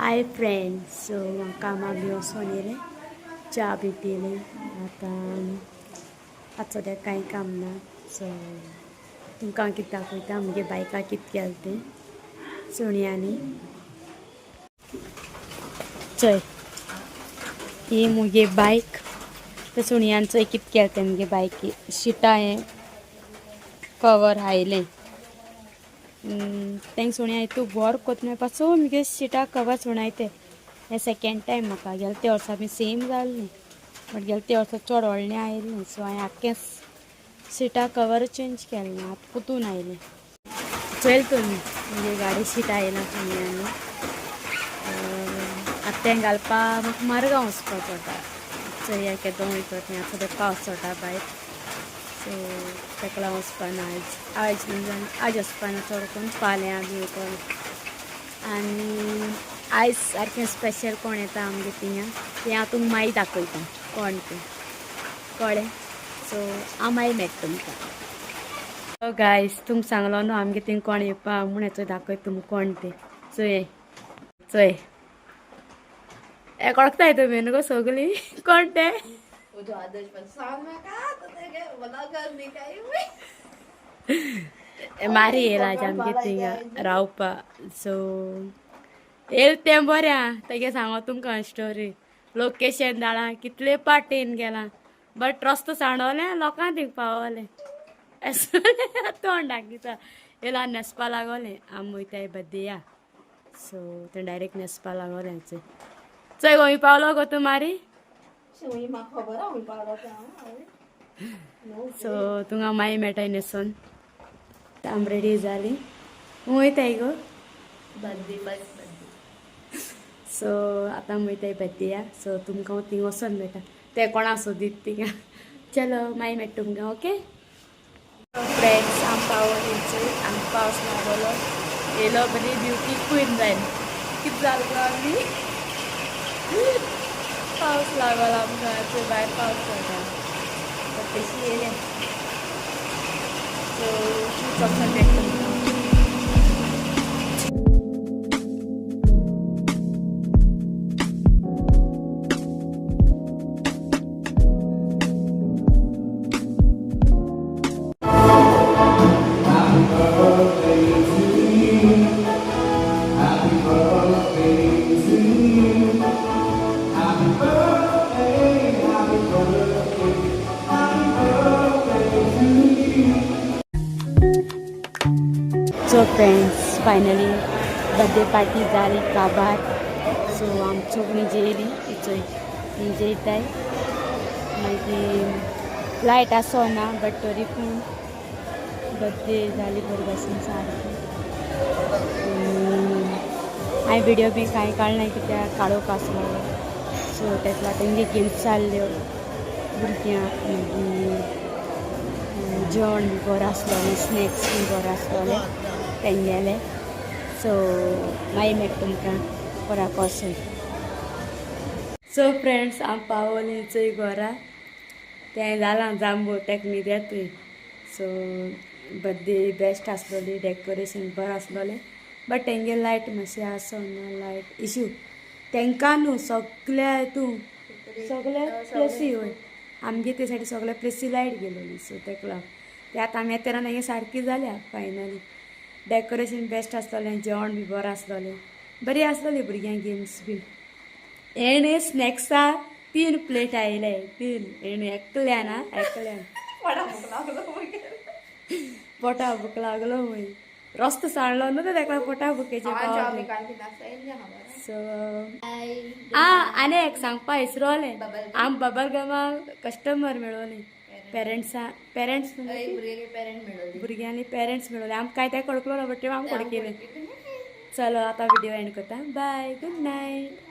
Hi friends, so कामाक बी वचून येयलें, च्या बी पिली. आतां सद्याक कांय काम ना. सो तुमकां हांव कितें दाखयता म्हगे बायकाक कितें केलें तें सुणयांनी. चय ही मुगे बायक. त्या सुणयांचो कितें केलें तें मुगे बायकी शिटा हें कवर आयलें. तेंक सुण्या हितू बोर कोत्ता पासून मुगे शिटा कवर सुणायते. हें सेकेंड टायम म्हाका. गेल्या त्या वर्सा बी सेम जाल्लें, बट गेल्या त्या वर्सा चड व्हडलें आयलें. सो हांवें आख्खें शिटा कवर चेंज केलें. आतां पुतून आयलें. चल तुमी मुगे गाडी शीट आयलां सुण्यांनी. आतां तें घालपाक म्हाका मारगांव वचपा पडटा. चोय या केदों वयता तें. आतां सद्याक पावस चोडटा भायर, सो तेका लागून वचपा ना आयज आज वचपा ना. चड करून फाल्यां बी वयतलें. आनी आयज सारकें स्पेशल कोण येता आमगे थिंगां तें हांव तुमकां मागीर दाखयता कोण तें, कळ्ळें. सो हांव मागीर मेळटा तुमकां. सो गायज तुमकां सांगलो न्हू आमगे थिंग कोण येवपा म्हूण. हेचो दाखयता तुमकां कोण तें. चोय चोय हे कळखताय तुमी न्हू गो सगलीं कोण तें. मारी येयला आज आमगे थिंगां रावपा. सो येयलें तें बरें. तेगे सांगो तुमकां स्टोरी. लोकेशन धाडा कितले पाटेन गेलां, बट रस्तो सांडवलें लोकां थिंग पावलें. तोंड दाखयता येयला न्हेसपा लागोलें. आमी वयताय बद्दया. सो तें डायरेक्ट न्हेसपा लागोलें. चोय खंय पावलो गो तूं मारी. सो तुमकां मागीर मेळटाय न्हेसोन. आमी रेडी जालीं. वयताय गो सो आतां आमी वयताय बद्दया. सो तुमकां हांव थिंग वचोन मेळटा. तें कोणा सोदीत थिंगां. चलो मागीर मेळटा तुमकां. ओके फ्रेंड्स, आमी पावलीं. चोय आमकां पावस लागलो. येयलो बरी ब्युटी क्वीन जायन. कितें जालें गो आमी. पावस लागलो आमकां. चोय भायर पावस पडटा. तेशी येयलें. सो वचोन मेळटा तुमकां. So friends, finally birthday party जाली काबार. सो आमची सगळीं जेयलीं. चोय हीं जेयताय. मागीर लायट आसोना, बट तरी पूण बर्थडे जाली बरी भाशेन सारकी. हांवें व्हिडियो बी कांय काडना कित्याक काडूंक आसलो. सो तेका लागून तेंगे गेम्स जाल्ल्यो भुरग्यांक. मागीर जेवण बी बरो आसलोलें, स्नॅक्स बी बरो आसलोलें तेंगेलें. सो मागीर मेळटा तुमकां घराक वचून. सो फ्रेंड्स, हांव पावलीं चोय घरा. तें जालां जांबू तेका न्हीद येतोय. सो बर्थडे बेस्ट आसलोली. डेकोरेशन बरो आसलोलें, बट तेंगे लायट मातशें आसोना. लायट इश्यू तेंकां न्हू सगल्या हितून सगळे प्लेसी वय आमगे ते सायडी सगळे प्लेसी लायट गेलोली. सो तेका लागून ते आतां आमी येतें तेन्ना सारकी जाल्या फायनली. डेकोरेशन बेस्ट आसलोलें, जेवण बी बरें आसलोलें, बरी आसलोली भुरग्यांक गेम्स बी. हेणें स्नॅक्सा 3 प्लेट आयले. 3 हेणें एकल्यान पोटा भूक लागलो वय. रस्तो सांडलो न्हू तेका पोटा भुकेचे पावले. सो आनी एक सांगपा विसरोलें. आमी बबल गमाक कस्टमर मेळोलें. पेरंट्स भुरग्यांनी पेरंट्स मेळोलें. आमकां कांय तें कळकलो ना, बट आमी कडकेलें. चलो आतां व्हिडिओ एंड करता. Bye, good night.